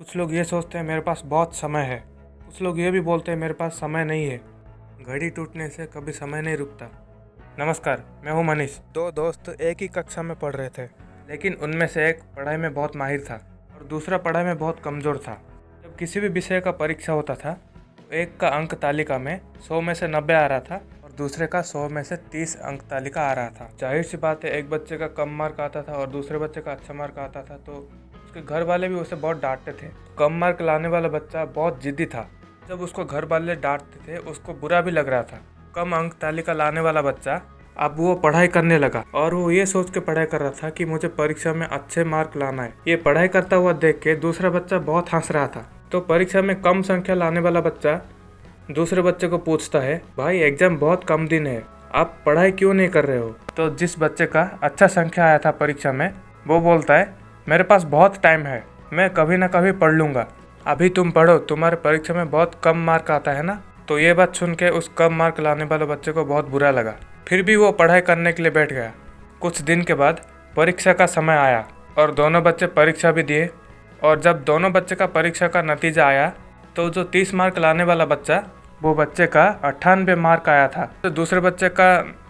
कुछ लोग ये सोचते हैं मेरे पास बहुत समय है। कुछ लोग ये भी बोलते हैं मेरे पास समय नहीं है। घड़ी टूटने से कभी समय नहीं रुकता। नमस्कार, मैं हूँ मनीष। दो दोस्त एक ही कक्षा में पढ़ रहे थे, लेकिन उनमें से एक पढ़ाई में बहुत माहिर था और दूसरा पढ़ाई में बहुत कमज़ोर था। जब किसी भी विषय का परीक्षा होता था तो एक का अंक तालिका में 100 में से 90 आ रहा था और दूसरे का 100 में से 30 अंक तालिका आ रहा था। जाहिर सी बात है, एक बच्चे का कम मार्क आता था और दूसरे बच्चे का अच्छा मार्क आता था, तो उसके घर वाले भी उसे बहुत डांटते थे। कम मार्क लाने वाला बच्चा बहुत जिद्दी था। जब उसको घर वाले डांटते थे उसको बुरा भी लग रहा था। कम अंक तालिका लाने वाला बच्चा अब वो पढ़ाई करने लगा और वो ये सोच के पढ़ाई कर रहा था कि मुझे परीक्षा में अच्छे मार्क लाना है। ये पढ़ाई करता हुआ देख के दूसरा बच्चा बहुत हंस रहा था। तो परीक्षा में कम संख्या लाने वाला बच्चा दूसरे बच्चे को पूछता है, भाई एग्जाम बहुत कम दिन है, आप पढ़ाई क्यों नहीं कर रहे हो? तो जिस बच्चे का अच्छा संख्या आया था परीक्षा में, वो बोलता है, मेरे पास बहुत टाइम है, मैं कभी ना कभी पढ़ लूँगा। अभी तुम पढ़ो, तुम्हारे परीक्षा में बहुत कम मार्क आता है ना। तो ये बात सुन के उस कम मार्क लाने वाले बच्चे को बहुत बुरा लगा। फिर भी वो पढ़ाई करने के लिए बैठ गया। कुछ दिन के बाद परीक्षा का समय आया और दोनों बच्चे परीक्षा भी दिए। और जब दोनों बच्चे का परीक्षा का नतीजा आया तो जो 30 मार्क लाने वाला बच्चा, वो बच्चे का 98 मार्क आया था। तो दूसरे बच्चे का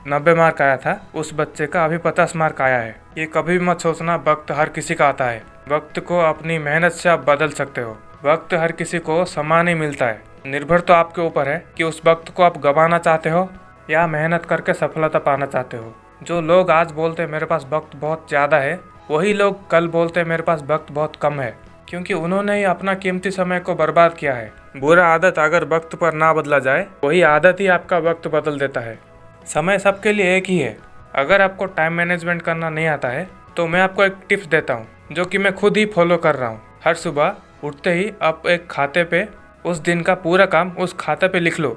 90 मार्क आया था। उस बच्चे का अभी 50 मार्क आया है। ये कभी भी मत सोचना वक्त हर किसी का आता है। वक्त को अपनी मेहनत से आप बदल सकते हो। वक्त हर किसी को समान ही मिलता है। निर्भर तो आपके ऊपर है कि उस वक्त को आप गंवाना चाहते हो या मेहनत करके सफलता पाना चाहते हो। जो लोग आज बोलते हैं मेरे पास वक्त बहुत ज़्यादा है, वही लोग कल बोलते हैं मेरे पास वक्त बहुत कम है, क्योंकि उन्होंने ही अपना कीमती समय को बर्बाद किया है। बुरा आदत अगर वक्त पर ना बदला जाए, वही आदत ही आपका वक्त बदल देता है। समय सबके लिए एक ही है। अगर आपको टाइम मैनेजमेंट करना नहीं आता है तो मैं आपको एक टिप्स देता हूँ, जो कि मैं खुद ही फॉलो कर रहा हूँ। हर सुबह उठते ही आप एक खाते पे उस दिन का पूरा काम उस खाते पे लिख लो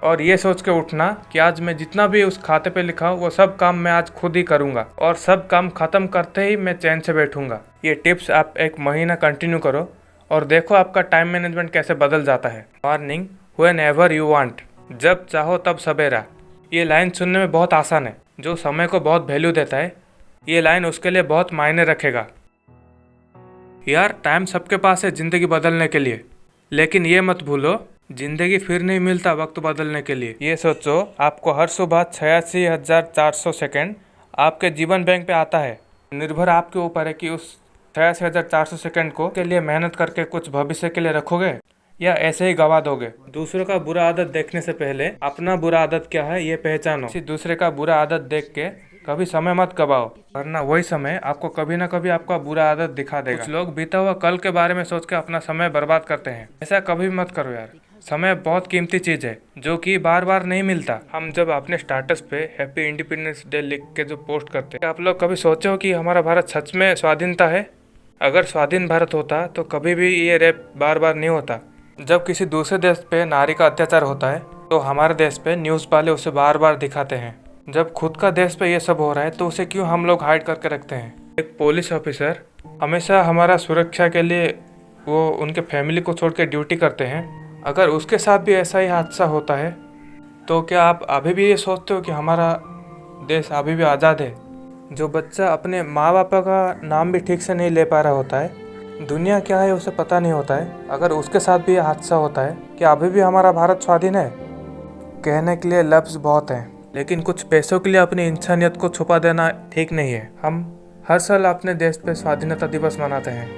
और ये सोच के उठना कि आज मैं जितना भी उस खाते पे लिखा हूँ वो सब काम मैं आज खुद ही करूँगा और सब काम खत्म करते ही मैं चैन से बैठूँगा। ये टिप्स आप एक महीना कंटिन्यू करो और देखो आपका टाइम मैनेजमेंट कैसे बदल जाता है। Morning when ever you want, जब चाहो तब सवेरा। ये लाइन सुनने में बहुत आसान है। जो समय को बहुत वैल्यू देता है, ये लाइन उसके लिए बहुत मायने रखेगा। यार, टाइम सबके पास है ज़िंदगी बदलने के लिए, लेकिन ये मत भूलो ज़िंदगी फिर नहीं मिलता वक्त बदलने के लिए। ये सोचो, आपको हर सुबह 86,400 सेकेंड आपके जीवन बैंक पे आता है। निर्भर आपके ऊपर है कि उस 86,400 सेकेंड को के लिए मेहनत करके कुछ भविष्य के लिए रखोगे या ऐसे ही गवा दोगे। दूसरों का बुरा आदत देखने से पहले अपना बुरा आदत क्या है ये पहचानो। किसी दूसरे का बुरा आदत देख के कभी समय मत गवाओ, वरना वही समय आपको कभी ना कभी आपका बुरा आदत दिखा देगा। कुछ लोग बीता हुआ कल के बारे में सोच के अपना समय बर्बाद करते हैं। ऐसा कभी मत करो यार। समय बहुत कीमती चीज़ है जो कि बार बार नहीं मिलता। हम जब अपने स्टेटस पे हैप्पी इंडिपेंडेंस डे लिख के जो पोस्ट करते हैं, आप लोग कभी सोचे हो कि हमारा भारत सच में स्वाधीनता है? अगर स्वाधीन भारत होता तो कभी भी ये रेप बार बार नहीं होता। जब किसी दूसरे देश पे नारी का अत्याचार होता है तो हमारे देश पे न्यूज़ वाले उसे बार बार दिखाते हैं। जब खुद का देश पे ये सब हो रहा है तो उसे क्यों हम लोग हाइड करके रखते हैं? एक पुलिस ऑफिसर हमेशा हमारा सुरक्षा के लिए वो उनके फैमिली को छोड़ के ड्यूटी करते हैं। अगर उसके साथ भी ऐसा ही हादसा होता है तो क्या आप अभी भी ये सोचते हो कि हमारा देश अभी भी आज़ाद है? जो बच्चा अपने माँ बाप का नाम भी ठीक से नहीं ले पा रहा होता है, दुनिया क्या है उसे पता नहीं होता है, अगर उसके साथ भी ये हादसा होता है, क्या अभी भी हमारा भारत स्वाधीन है? कहने के लिए लफ्ज़ बहुत हैं, लेकिन कुछ पैसों के लिए अपनी इंसानियत को छुपा देना ठीक नहीं है। हम हर साल अपने देश पे स्वाधीनता दिवस मनाते हैं।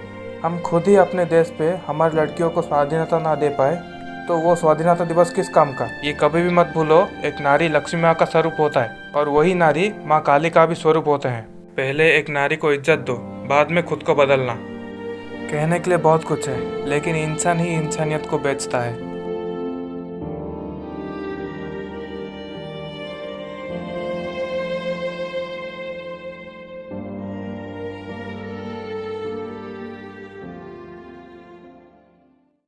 हम खुद ही अपने देश पे हमारी लड़कियों को स्वाधीनता ना दे पाए तो वो स्वाधीनता दिवस किस काम का? ये कभी भी मत भूलो, एक नारी लक्ष्मी माँ का स्वरूप होता है और वही नारी माँ काली का भी स्वरूप होते हैं। पहले एक नारी को इज्जत दो, बाद में खुद को बदलना। कहने के लिए बहुत कुछ है, लेकिन इंसान ही इंसानियत को बेचता है।